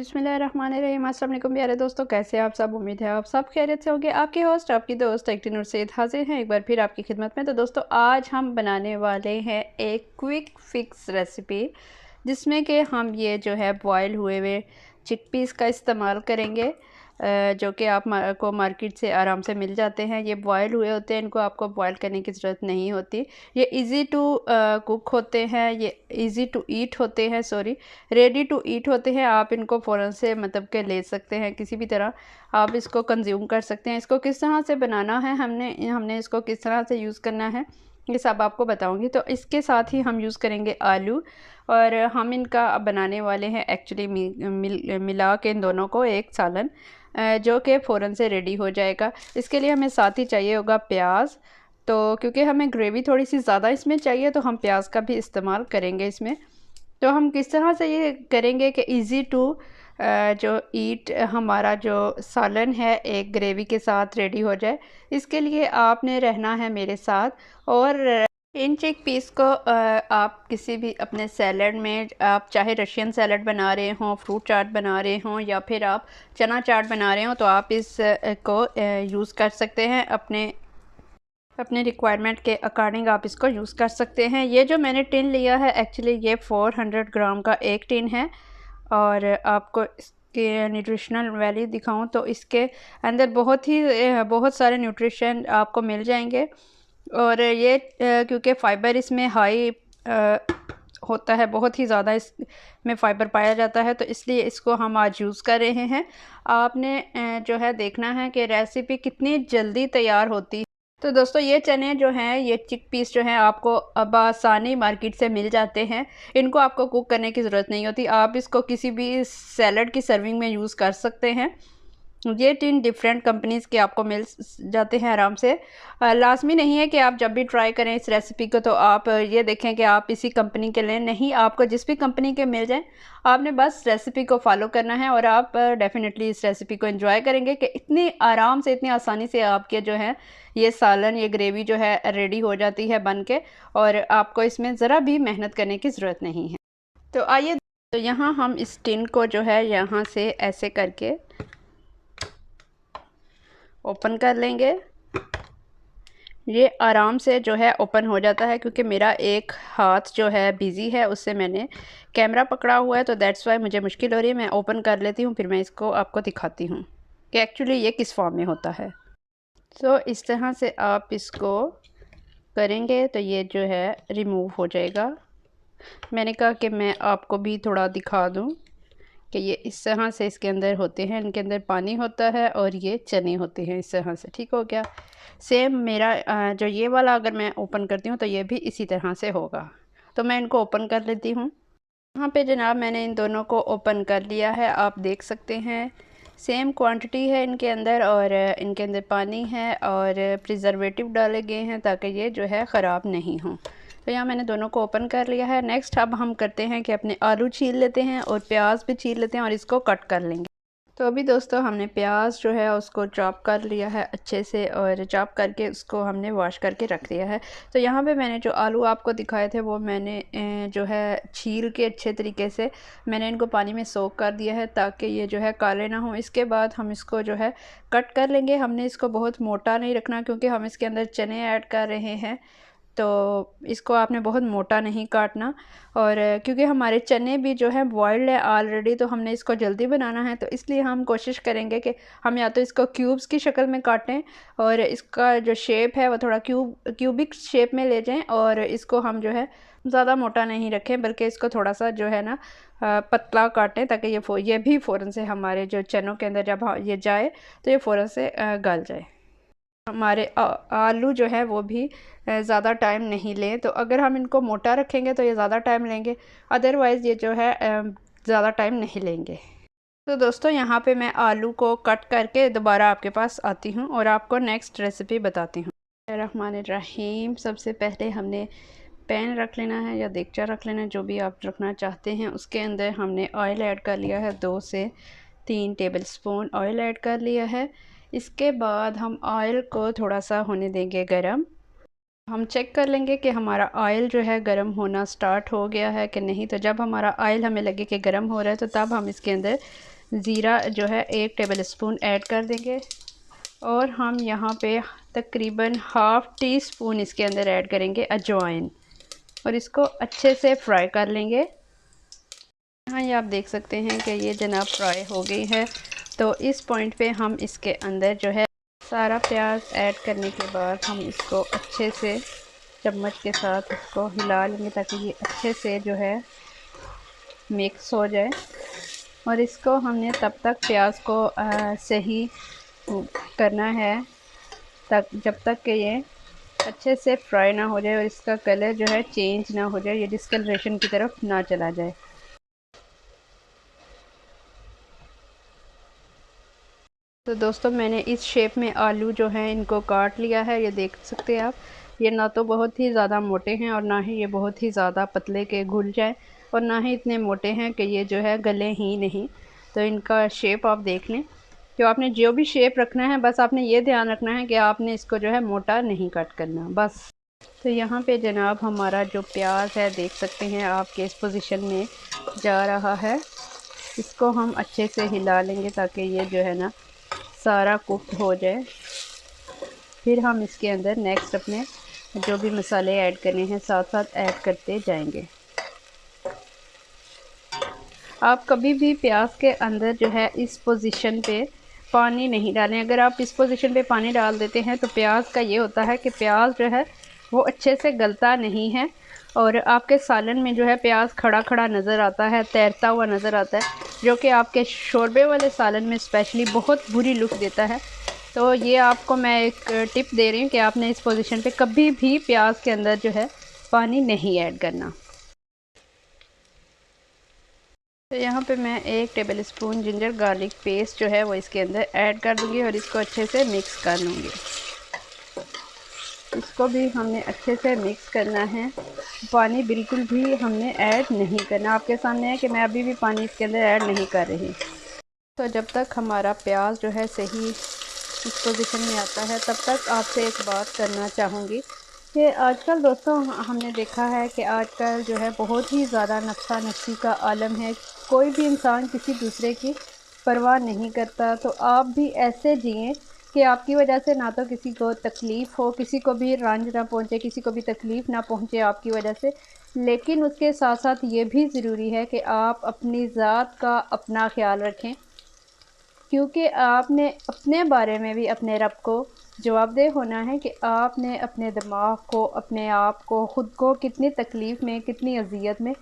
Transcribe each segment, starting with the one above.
बिस्मिल्लाहिर्रहमानिर्रहीम। अस्सलाम वालेकुम प्यारे दोस्तों, कैसे हैं आप सब। उम्मीद है आप सब खैरियत से होंगे। आपके होस्ट आपकी दोस्त एक्टिन और सैद हाजिर हैं एक बार फिर आपकी खिदमत में। तो दोस्तों आज हम बनाने वाले हैं एक क्विक फिक्स रेसिपी, जिसमें कि हम ये जो है बॉयल हुए हुए चिकपीस का इस्तेमाल करेंगे, जो कि आप को मार्केट से आराम से मिल जाते हैं। ये बॉयल हुए होते हैं, इनको आपको बॉयल करने की ज़रूरत नहीं होती। ये इजी टू कुक होते हैं, ये इजी टू ईट होते हैं, सॉरी रेडी टू ईट होते हैं। आप इनको फ़ौरन से मतलब के ले सकते हैं, किसी भी तरह आप इसको कंज्यूम कर सकते हैं। इसको किस तरह से बनाना है, हमने इसको किस तरह से यूज़ करना है, ये सब आपको बताऊंगी। तो इसके साथ ही हम यूज़ करेंगे आलू, और हम इनका बनाने वाले हैं एक्चुअली मिला के इन दोनों को एक सालन, जो कि फ़ौरन से रेडी हो जाएगा। इसके लिए हमें साथ ही चाहिए होगा प्याज। तो क्योंकि हमें ग्रेवी थोड़ी सी ज़्यादा इसमें चाहिए, तो हम प्याज का भी इस्तेमाल करेंगे इसमें। तो हम किस तरह से ये करेंगे कि इजी टू जो ईट हमारा जो सालन है एक ग्रेवी के साथ रेडी हो जाए। इसके लिए आपने रहना है मेरे साथ। और इन चिक पीस को आप किसी भी अपने सैलड में, आप चाहे रशियन सैलड बना रहे हों, फ्रूट चाट बना रहे हों, या फिर आप चना चाट बना रहे हों, तो आप इस को यूज़ कर सकते हैं। अपने रिक्वायरमेंट के अकॉर्डिंग आप इसको यूज़ कर सकते हैं। ये जो मैंने टिन लिया है एक्चुअली ये 400 ग्राम का एक टिन है। और आपको इसके न्यूट्रिशनल वैल्यू दिखाऊं तो इसके अंदर बहुत सारे न्यूट्रिशन आपको मिल जाएंगे। और ये क्योंकि फ़ाइबर इसमें हाई होता है, बहुत ही ज़्यादा इसमें फ़ाइबर पाया जाता है, तो इसलिए इसको हम आज यूज़ कर रहे हैं। आपने जो है देखना है कि रेसिपी कितनी जल्दी तैयार होती है। तो दोस्तों ये चने जो हैं, ये चिकपीस जो हैं, आपको अब आसानी मार्केट से मिल जाते हैं। इनको आपको कुक करने की ज़रूरत नहीं होती, आप इसको किसी भी सैलड की सर्विंग में यूज़ कर सकते हैं। ये 3 डिफरेंट कंपनीज़ के आपको मिल जाते हैं आराम से। लाज़मी नहीं है कि आप जब भी ट्राई करें इस रेसिपी को तो आप ये देखें कि आप इसी कंपनी के लें। नहीं, आपको जिस भी कंपनी के मिल जाएं, आपने बस रेसिपी को फॉलो करना है और आप डेफिनेटली इस रेसिपी को एंजॉय करेंगे कि इतनी आराम से, इतनी आसानी से आपके जो है ये सालन, ये ग्रेवी जो है रेडी हो जाती है बन के, और आपको इसमें ज़रा भी मेहनत करने की ज़रूरत नहीं है। तो आइए, तो यहाँ हम इस टिन को जो है यहाँ से ऐसे करके ओपन कर लेंगे। ये आराम से जो है ओपन हो जाता है, क्योंकि मेरा एक हाथ जो है बिज़ी है, उससे मैंने कैमरा पकड़ा हुआ है, तो दैट्स वाई मुझे मुश्किल हो रही है। मैं ओपन कर लेती हूँ, फिर मैं इसको आपको दिखाती हूँ कि एक्चुअली ये किस फॉर्म में होता है। तो इस तरह से आप इसको करेंगे तो ये जो है रिमूव हो जाएगा। मैंने कहा कि मैं आपको भी थोड़ा दिखा दूँ कि ये इस तरह से इसके अंदर होते हैं, इनके अंदर पानी होता है और ये चने होते हैं इस तरह से। ठीक हो गया। सेम मेरा जो ये वाला अगर मैं ओपन करती हूँ तो ये भी इसी तरह से होगा। तो मैं इनको ओपन कर लेती हूँ। यहाँ पे जनाब मैंने इन दोनों को ओपन कर लिया है, आप देख सकते हैं सेम क्वांटिटी है इनके अंदर, और इनके अंदर पानी है और प्रिजर्वेटिव डाले गए हैं ताकि ये जो है ख़राब नहीं हो। तो यहाँ मैंने दोनों को ओपन कर लिया है। नेक्स्ट अब हम करते हैं कि अपने आलू छील लेते हैं और प्याज भी छील लेते हैं और इसको कट कर लेंगे। तो अभी दोस्तों हमने प्याज जो है उसको चॉप कर लिया है अच्छे से, और चॉप करके उसको हमने वॉश करके रख दिया है। तो यहाँ पे मैंने जो आलू आपको दिखाए थे वो मैंने जो है छील के अच्छे तरीके से मैंने इनको पानी में सोक कर दिया है, ताकि ये जो है काले ना हो। इसके बाद हम इसको जो है कट कर लेंगे। हमने इसको बहुत मोटा नहीं रखना, क्योंकि हम इसके अंदर चने ऐड कर रहे हैं, तो इसको आपने बहुत मोटा नहीं काटना। और क्योंकि हमारे चने भी जो है बॉइल्ड है ऑलरेडी, तो हमने इसको जल्दी बनाना है, तो इसलिए हम कोशिश करेंगे कि हम या तो इसको क्यूब्स की शक्ल में काटें, और इसका जो शेप है वो थोड़ा क्यूबिक शेप में ले जाएं, और इसको हम जो है ज़्यादा मोटा नहीं रखें, बल्कि इसको थोड़ा सा जो है ना पतला काटें, ताकि ये भी फ़ौरन से हमारे जो चनों के अंदर जब ये जाए तो ये फ़ौरन से गल जाए। हमारे आलू जो है वो भी ज़्यादा टाइम नहीं लें, तो अगर हम इनको मोटा रखेंगे तो ये ज़्यादा टाइम लेंगे, अदरवाइज़ ये जो है ज़्यादा टाइम नहीं लेंगे। तो दोस्तों यहाँ पे मैं आलू को कट करके दोबारा आपके पास आती हूँ और आपको नेक्स्ट रेसिपी बताती हूँ। रहमानिर्रहीम। सबसे पहले हमने पैन रख लेना है या देगचा रख लेना है, जो भी आप रखना चाहते हैं। उसके अंदर हमने ऑयल ऐड कर लिया है, 2 से 3 टेबलस्पून ऑयल ऐड कर लिया है। इसके बाद हम ऑयल को थोड़ा सा होने देंगे गरम। हम चेक कर लेंगे कि हमारा ऑयल जो है गर्म होना स्टार्ट हो गया है कि नहीं। तो जब हमारा ऑयल हमें लगे कि गर्म हो रहा है तो तब हम इसके अंदर ज़ीरा जो है 1 टेबल स्पून ऐड कर देंगे और हम यहाँ पे तकरीबन हाफ़ टी स्पून इसके अंदर ऐड करेंगे अजवाइन और इसको अच्छे से फ्राई कर लेंगे। हाँ, ये आप देख सकते हैं कि ये जनाब फ्राई हो गई है। तो इस पॉइंट पे हम इसके अंदर जो है सारा प्याज ऐड करने के बाद हम इसको अच्छे से चम्मच के साथ इसको हिला लेंगे ताकि ये अच्छे से जो है मिक्स हो जाए। और इसको हमने तब तक प्याज को सही करना है तक जब तक कि ये अच्छे से फ्राई ना हो जाए और इसका कलर जो है चेंज ना हो जाए, ये डिस्कलरेशन की तरफ ना चला जाए। तो दोस्तों मैंने इस शेप में आलू जो हैं इनको काट लिया है। ये देख सकते हैं आप, ये ना तो बहुत ही ज़्यादा मोटे हैं और ना ही ये बहुत ही ज़्यादा पतले के घुल जाए और ना ही इतने मोटे हैं कि ये जो है गले ही नहीं। तो इनका शेप आप देख लें। तो आपने जो भी शेप रखना है बस आपने ये ध्यान रखना है कि आपने इसको जो है मोटा नहीं कट करना बस। तो यहाँ पे जनाब हमारा जो प्याज है देख सकते हैं आपके इस पोजीशन में जा रहा है। इसको हम अच्छे से हिला लेंगे ताकि ये जो है ना सारा कुक हो जाए। फिर हम इसके अंदर नेक्स्ट अपने जो भी मसाले ऐड करने हैं साथ साथ ऐड करते जाएंगे। आप कभी भी प्याज के अंदर जो है इस पोजीशन पे पानी नहीं डालें। अगर आप इस पोजीशन पे पानी डाल देते हैं तो प्याज का ये होता है कि प्याज जो है वो अच्छे से गलता नहीं है और आपके सालन में जो है प्याज खड़ा खड़ा नज़र आता है, तैरता हुआ नज़र आता है, जो कि आपके शोरबे वाले सालन में स्पेशली बहुत बुरी लुक देता है। तो ये आपको मैं एक टिप दे रही हूँ कि आपने इस पोजीशन पे कभी भी प्याज के अंदर जो है पानी नहीं ऐड करना। तो यहाँ पे मैं 1 table spoon ginger garlic paste जो है वो इसके अंदर ऐड कर दूँगी और इसको अच्छे से मिक्स कर लूँगी। इसको भी हमने अच्छे से मिक्स करना है। पानी बिल्कुल भी हमने ऐड नहीं करना। आपके सामने है कि मैं अभी भी पानी इसके अंदर ऐड नहीं कर रही। तो जब तक हमारा प्याज जो है सही इस पोजीशन में आता है तब तक आपसे एक बात करना चाहूँगी कि आजकल दोस्तों हमने देखा है कि आजकल जो है बहुत ही ज़्यादा नफसा नफसी का आलम है। कोई भी इंसान किसी दूसरे की परवाह नहीं करता। तो आप भी ऐसे जिएं कि आपकी वजह से ना तो किसी को तकलीफ़ हो, किसी को भी रंज ना पहुँचे, किसी को भी तकलीफ़ ना पहुँचे आपकी वजह से। लेकिन उसके साथ साथ ये भी ज़रूरी है कि आप अपनी ज़ात का अपना ख्याल रखें, क्योंकि आपने अपने बारे में भी अपने रब को जवाबदेह होना है कि आपने अपने दिमाग को, अपने आप को, ख़ुद को कितनी तकलीफ़ में, कितनी अज़ियत में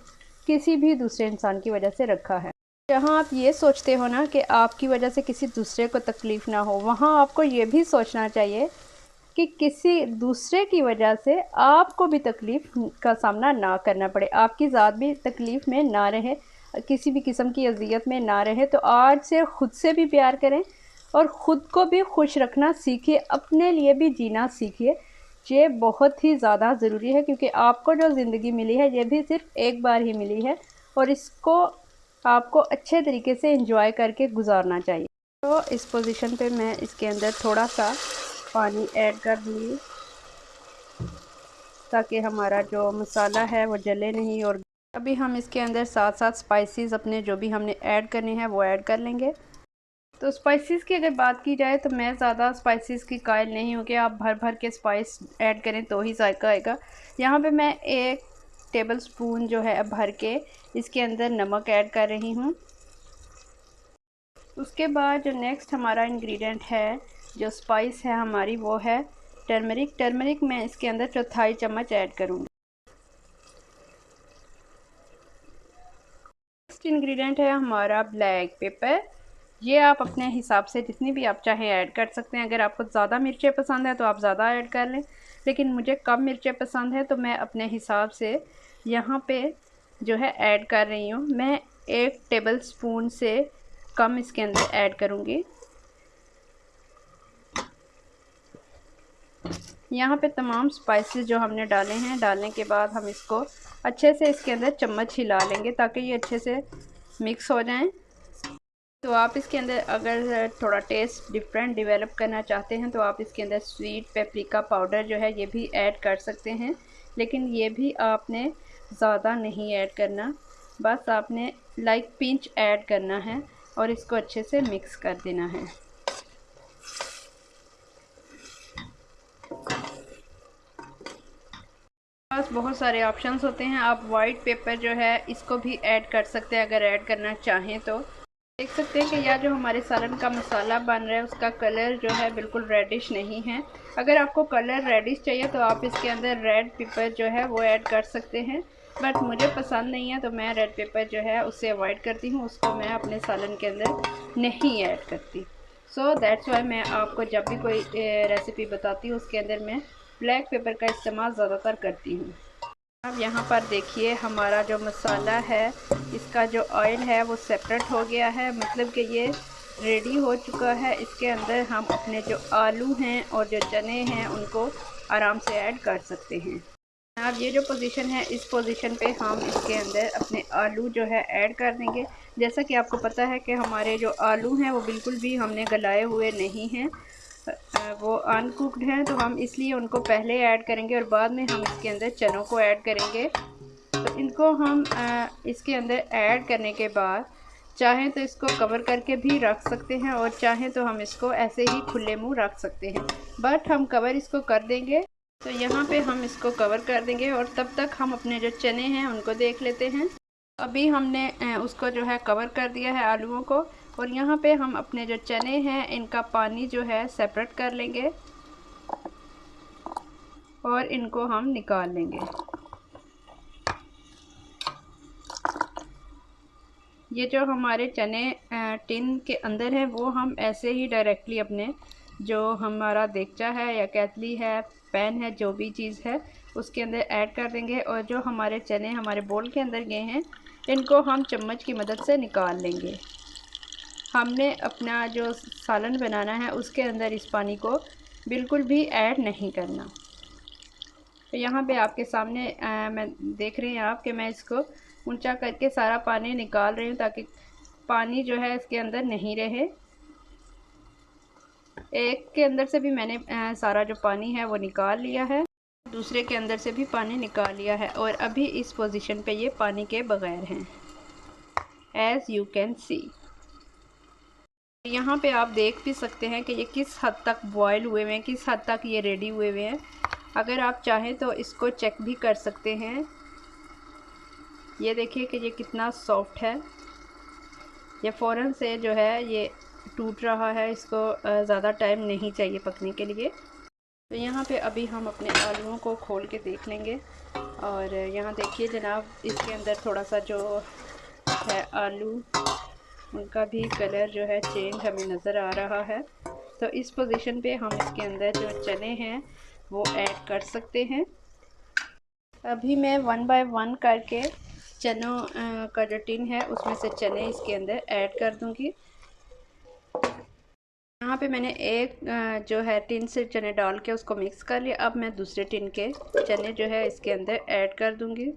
किसी भी दूसरे इंसान की वजह से रखा है। जहाँ आप ये सोचते हो ना कि आपकी वजह से किसी दूसरे को तकलीफ़ ना हो, वहाँ आपको ये भी सोचना चाहिए कि किसी दूसरे की वजह से आपको भी तकलीफ़ का सामना ना करना पड़े, आपकी ज़ात भी तकलीफ़ में ना रहे, किसी भी किस्म की अज़ियत में ना रहे। तो आज से ख़ुद से भी प्यार करें और ख़ुद को भी खुश रखना सीखिए, अपने लिए भी जीना सीखिए। ये बहुत ही ज़्यादा ज़रूरी है क्योंकि आपको जो ज़िंदगी मिली है ये भी सिर्फ़ एक बार ही मिली है और इसको आपको अच्छे तरीके से एंजॉय करके गुजारना चाहिए। तो इस पोजीशन पे मैं इसके अंदर थोड़ा सा पानी ऐड कर दूँगी ताकि हमारा जो मसाला है वो जले नहीं। और अभी हम इसके अंदर साथ साथ स्पाइसेस अपने जो भी हमने ऐड करने हैं वो ऐड कर लेंगे। तो स्पाइसेस की अगर बात की जाए तो मैं ज़्यादा स्पाइसेस की कायल नहीं हूँ कि आप भर भर के स्पाइस ऐड करें तो ही जायका आएगा। यहाँ पे मैं 1 टेबल स्पून जो है भर के इसके अंदर नमक ऐड कर रही हूँ। उसके बाद जो नेक्स्ट हमारा इंग्रेडिएंट है, जो स्पाइस है हमारी, वो है टर्मरिक। टर्मरिक मैं इसके अंदर 1/4 चम्मच ऐड करूँगी। नेक्स्ट इंग्रेडिएंट है हमारा ब्लैक पेपर। ये आप अपने हिसाब से जितनी भी आप चाहें ऐड कर सकते हैं। अगर आपको ज़्यादा मिर्चें पसंद है तो आप ज़्यादा ऐड कर लें, लेकिन मुझे कम मिर्चें पसंद है तो मैं अपने हिसाब से यहाँ पे जो है ऐड कर रही हूँ। मैं 1 टेबल स्पून से कम इसके अंदर ऐड करूँगी। यहाँ पे तमाम स्पाइसेस जो हमने डाले हैं, डालने के बाद हम इसको अच्छे से इसके अंदर चम्मच हिला लेंगे ताकि ये अच्छे से मिक्स हो जाएं। तो आप इसके अंदर अगर थोड़ा टेस्ट डिफरेंट डेवलप करना चाहते हैं तो आप इसके अंदर स्वीट पेपरिका पाउडर जो है ये भी ऐड कर सकते हैं, लेकिन ये भी आपने ज़्यादा नहीं ऐड करना, बस आपने लाइक पिंच ऐड करना है और इसको अच्छे से मिक्स कर देना है। पास बहुत सारे ऑप्शंस होते हैं, आप वाइट पेपर जो है इसको भी ऐड कर सकते हैं अगर ऐड करना चाहें तो। देख सकते हैं कि यह जो हमारे सालन का मसाला बन रहा है उसका कलर जो है बिल्कुल रेडिश नहीं है। अगर आपको कलर रेडिश चाहिए तो आप इसके अंदर रेड पेपर जो है वो ऐड कर सकते हैं, बट मुझे पसंद नहीं है तो मैं रेड पेपर जो है उससे अवॉइड करती हूँ, उसको मैं अपने सालन के अंदर नहीं ऐड करती। सो दैट्स वाई मैं आपको जब भी कोई रेसिपी बताती हूँ उसके अंदर मैं ब्लैक पेपर का इस्तेमाल ज़्यादातर करती हूँ। अब यहाँ पर देखिए हमारा जो मसाला है इसका जो ऑयल है वो सेपरेट हो गया है, मतलब कि ये रेडी हो चुका है। इसके अंदर हम अपने जो आलू हैं और जो चने हैं उनको आराम से ऐड कर सकते हैं। अब ये जो पोजीशन है इस पोजीशन पे हम इसके अंदर अपने आलू जो है ऐड कर देंगे। जैसा कि आपको पता है कि हमारे जो आलू हैं वो बिल्कुल भी हमने गलाए हुए नहीं हैं, वो अनकुक्ड हैं, तो हम इसलिए उनको पहले ऐड करेंगे और बाद में हम इसके अंदर चनों को ऐड करेंगे। तो इनको हम इसके अंदर ऐड करने के बाद चाहें तो इसको कवर करके भी रख सकते हैं और चाहें तो हम इसको ऐसे ही खुले मुंह रख सकते हैं, बट हम कवर इसको कर देंगे। तो यहाँ पे हम इसको कवर कर देंगे और तब तक हम अपने जो चने हैं उनको देख लेते हैं। अभी हमने उसको जो है कवर कर दिया है आलूओं को, और यहाँ पे हम अपने जो चने हैं इनका पानी जो है सेपरेट कर लेंगे और इनको हम निकाल लेंगे। ये जो हमारे चने टिन के अंदर हैं वो हम ऐसे ही डायरेक्टली अपने जो हमारा देगचा है या केतली है, पैन है, जो भी चीज़ है उसके अंदर ऐड कर देंगे। और जो हमारे चने हमारे बोल के अंदर गए हैं इनको हम चम्मच की मदद से निकाल लेंगे। हमने अपना जो सालन बनाना है उसके अंदर इस पानी को बिल्कुल भी ऐड नहीं करना। तो यहाँ पे आपके सामने मैं देख रही हैं आप कि मैं इसको ऊंचा करके सारा पानी निकाल रही हूँ ताकि पानी जो है इसके अंदर नहीं रहे। एक के अंदर से भी मैंने सारा जो पानी है वो निकाल लिया है, दूसरे के अंदर से भी पानी निकाल लिया है और अभी इस पोजीशन पे ये पानी के बगैर हैं, एज़ यू कैन सी। यहाँ पे आप देख भी सकते हैं कि ये किस हद तक बॉयल हुए हुए हैं, किस हद तक ये रेडी हुए हुए हैं। अगर आप चाहें तो इसको चेक भी कर सकते हैं। ये देखिए कि ये कितना सॉफ्ट है, ये फ़ौरन से जो है ये टूट रहा है, इसको ज़्यादा टाइम नहीं चाहिए पकने के लिए। तो यहाँ पे अभी हम अपने आलूओं को खोल के देख लेंगे और यहाँ देखिए जनाब इसके अंदर थोड़ा सा जो है आलू उनका भी कलर जो है चेंज हमें नज़र आ रहा है। तो इस पोजीशन पे हम इसके अंदर जो चने हैं वो ऐड कर सकते हैं। अभी मैं 1 बाय 1 करके चनों का जो टिन है उसमें से चने इसके अंदर ऐड कर दूंगी। यहाँ पे मैंने एक जो है टिन से चने डाल के उसको मिक्स कर लिया। अब मैं दूसरे टिन के चने जो है इसके अंदर ऐड कर दूंगी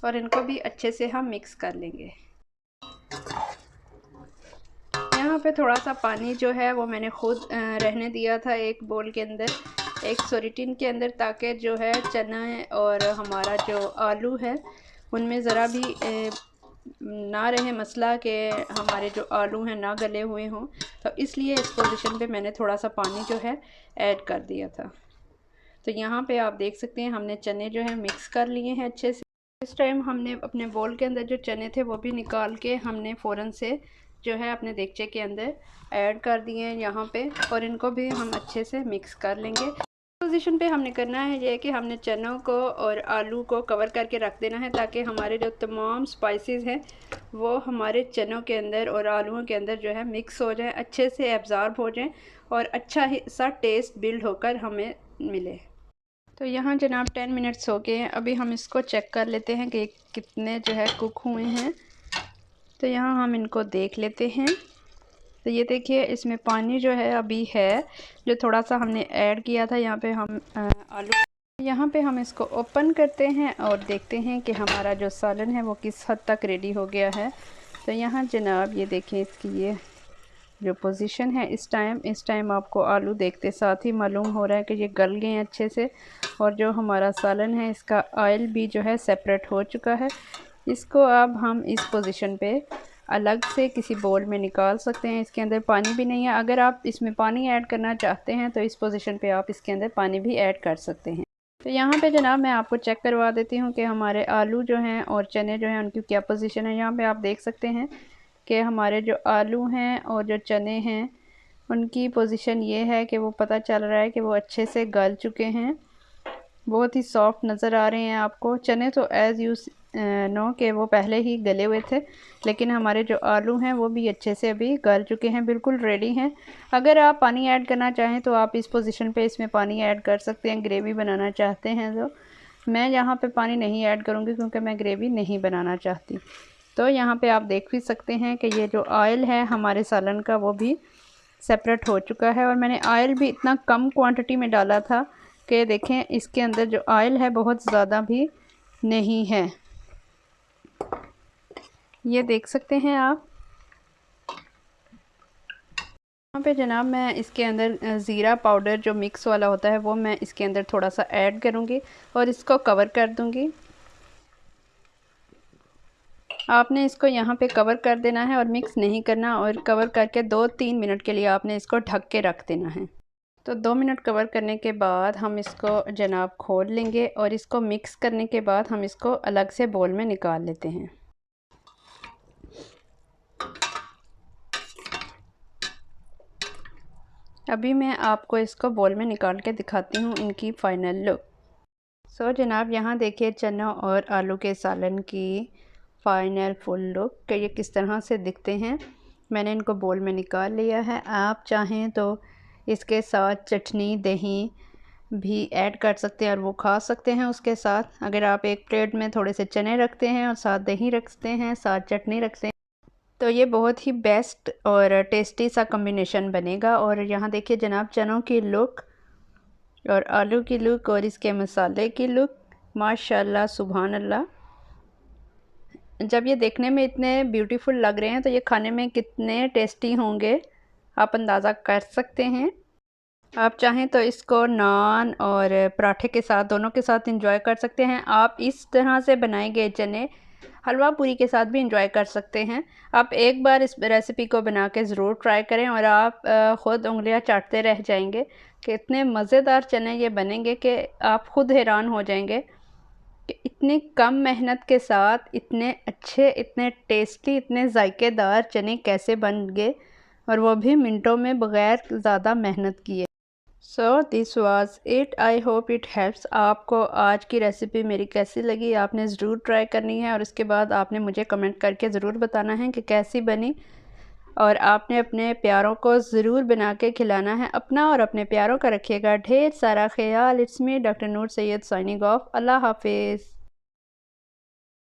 और इनको भी अच्छे से हम मिक्स कर लेंगे। यहाँ पे थोड़ा सा पानी जो है वो मैंने खुद रहने दिया था एक बोल के अंदर, एक टिन के अंदर, ताकि जो है चना और हमारा जो आलू है उनमें ज़रा भी ना रहे मसला कि हमारे जो आलू हैं ना गले हुए हों। तो इसलिए इस पोजीशन पे मैंने थोड़ा सा पानी जो है ऐड कर दिया था। तो यहाँ पे आप देख सकते हैं हमने चने जो है मिक्स कर लिए हैं अच्छे से। इस टाइम हमने अपने बोल के अंदर जो चने थे वो भी निकाल के हमने फ़ौरन से जो है अपने देगचे के अंदर ऐड कर दिए हैं यहाँ पे, और इनको भी हम अच्छे से मिक्स कर लेंगे। पोजीशन पे हमने करना है ये कि हमने चनों को और आलू को कवर करके रख देना है ताकि हमारे जो तमाम स्पाइसेस हैं वो हमारे चनों के अंदर और आलूओं के अंदर जो है मिक्स हो जाएं, अच्छे से एब्ज़ॉर्ब हो जाएं और अच्छा सा टेस्ट बिल्ड होकर हमें मिले। तो यहाँ जनाब 10 मिनट्स हो गए हैं। अभी हम इसको चेक कर लेते हैं कि कितने जो है कुक हुए हैं। तो यहाँ हम इनको देख लेते हैं। तो ये देखिए इसमें पानी जो है अभी है जो थोड़ा सा हमने ऐड किया था। यहाँ पे हम आलू, यहाँ पे हम इसको ओपन करते हैं और देखते हैं कि हमारा जो सालन है वो किस हद तक रेडी हो गया है। तो यहाँ जनाब ये देखें इसकी ये जो पोजीशन है इस टाइम आपको आलू देखते साथ ही मालूम हो रहा है कि ये गल गए हैं अच्छे से, और जो हमारा सालन है इसका ऑयल भी जो है सेपरेट हो चुका है। इसको अब हम इस पोजीशन पे अलग से किसी बोल में निकाल सकते हैं। इसके अंदर पानी भी नहीं है, अगर आप इसमें पानी ऐड करना चाहते हैं तो इस पोजीशन पे आप इसके अंदर पानी भी ऐड कर सकते हैं। तो यहाँ पे जनाब मैं आपको चेक करवा देती हूँ कि हमारे आलू जो हैं और चने जो हैं उनकी क्या पोजीशन है। यहाँ पे आप देख सकते हैं कि हमारे जो आलू हैं और जो चने हैं उनकी पोजीशन ये है कि वो पता चल रहा है कि वो अच्छे से गल चुके हैं, बहुत ही सॉफ्ट नज़र आ रहे हैं आपको। चने तो एज़ यू नो कि वो पहले ही गले हुए थे, लेकिन हमारे जो आलू हैं वो भी अच्छे से अभी गल चुके हैं, बिल्कुल रेडी हैं। अगर आप पानी ऐड करना चाहें तो आप इस पोजीशन पे इसमें पानी ऐड कर सकते हैं, ग्रेवी बनाना चाहते हैं तो। मैं यहाँ पे पानी नहीं ऐड करूँगी क्योंकि मैं ग्रेवी नहीं बनाना चाहती। तो यहाँ पे आप देख भी सकते हैं कि ये जो ऑयल है हमारे सालन का वो भी सेपरेट हो चुका है, और मैंने ऑयल भी इतना कम क्वांटिटी में डाला था कि देखें इसके अंदर जो ऑयल है बहुत ज़्यादा भी नहीं है, ये देख सकते हैं आप। यहाँ पे जनाब मैं इसके अंदर ज़ीरा पाउडर जो मिक्स वाला होता है वो मैं इसके अंदर थोड़ा सा ऐड करूँगी और इसको कवर कर दूँगी। आपने इसको यहाँ पे कवर कर देना है और मिक्स नहीं करना, और कवर करके 2-3 मिनट के लिए आपने इसको ढक के रख देना है। तो 2 मिनट कवर करने के बाद हम इसको जनाब खोल लेंगे और इसको मिक्स करने के बाद हम इसको अलग से बोल में निकाल लेते हैं। अभी मैं आपको इसको बोल में निकाल के दिखाती हूँ इनकी फ़ाइनल लुक। सो जनाब यहाँ देखिए चना और आलू के सालन की फ़ाइनल फुल लुक कि ये किस तरह से दिखते हैं। मैंने इनको बोल में निकाल लिया है। आप चाहें तो इसके साथ चटनी दही भी ऐड कर सकते हैं और वो खा सकते हैं उसके साथ। अगर आप एक प्लेट में थोड़े से चने रखते हैं और साथ दही रखते हैं, साथ चटनी रखते हैं, तो ये बहुत ही बेस्ट और टेस्टी सा कॉम्बिनेशन बनेगा। और यहाँ देखिए जनाब चनों की लुक और आलू की लुक और इसके मसाले की लुक, माशाल्लाह सुभान अल्लाह। जब ये देखने में इतने ब्यूटीफुल लग रहे हैं तो ये खाने में कितने टेस्टी होंगे आप अंदाज़ा कर सकते हैं। आप चाहें तो इसको नान और पराठे के साथ, दोनों के साथ इंजॉय कर सकते हैं। आप इस तरह से बनाए गए चने हलवा पूरी के साथ भी इंजॉय कर सकते हैं। आप एक बार इस रेसिपी को बना के ज़रूर ट्राई करें और आप ख़ुद उंगलियां चाटते रह जाएंगे कि इतने मज़ेदार चने ये बनेंगे कि आप ख़ुद हैरान हो जाएंगे कि इतनी कम मेहनत के साथ इतने अच्छे, इतने टेस्टी, इतने जायकेदार चने कैसे बन गए, और वो भी मिनटों में बग़ैर ज़्यादा मेहनत किए। So this was it, I hope it helps. आपको आज की रेसिपी मेरी कैसी लगी आपने ज़रूर ट्राई करनी है और उसके बाद आपने मुझे कमेंट करके ज़रूर बताना है कि कैसी बनी, और आपने अपने प्यारों को ज़रूर बना के खिलाना है। अपना और अपने प्यारों का रखिएगा ढेर सारा ख्याल। It's me doctor Noor Syed signing off. अल्लाह हाफिज़।